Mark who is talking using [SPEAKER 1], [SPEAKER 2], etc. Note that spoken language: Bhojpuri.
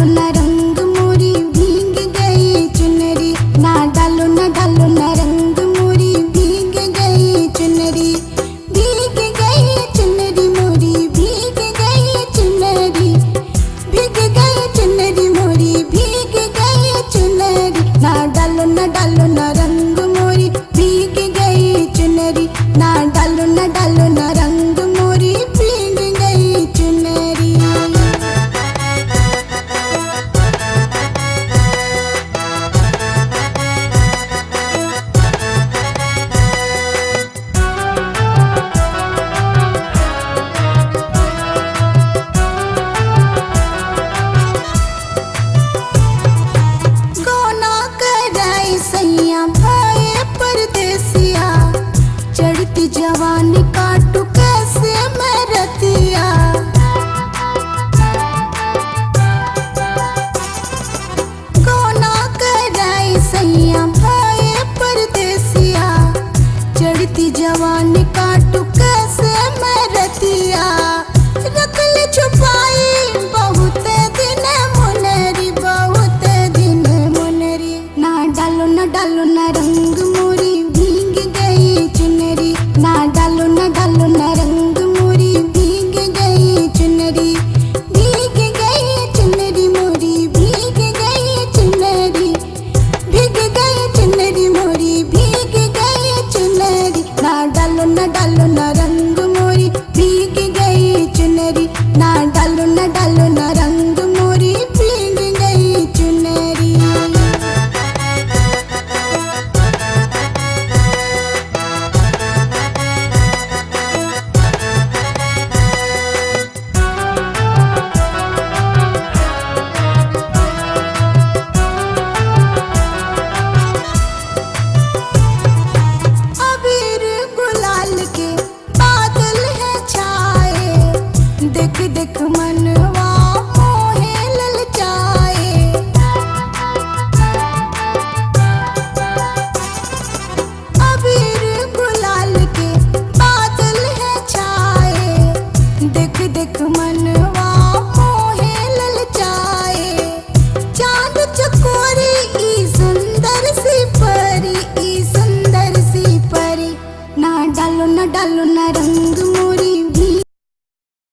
[SPEAKER 1] डालो ना रंग मोरी भीग गई चुनरी, ना डालो ना रंग मोरी भीग गई चुनरी, भीग गई चुनरी मोरी भीग गई चुनरी, भीग गई चुनरी मोरी भीग गई चुनरी, ना डालो ना रंग मोरी भीग गई चुनरी, ना डालो ना रंग मोरी भीग गई चुनरी। गोना कराई सैया भाई परदेसिया, चढ़ती जवानी काटू कैसे मैं रतिया, गोना कराई सैया भाई परदेसिया, चढ़ती जवानी काटू कैसे मैं रतिया, रखल छुपाई बहुत दिन मुनरी, बहुत दिन मुनरी, ना डालो ना रंग मोरी भीग गई चुनरी, ना डालो ना रंग मोरी भीग गई चुनरी, भीग गई चुनरी मोरी भीग गई चुनरी, भीग गई चुनरी मोरी भीग गई चुनरी, ना डालो ना रंग मोरी भीग गई चुनरी, ना डालो ना रंग मोरी भीग गई चुनरी। अबीर गुलाल के बादल है छाए, देख देख मनवा मोहे ललचाए, अबीर गुलाल के बादल है छाए, देख देख मनवा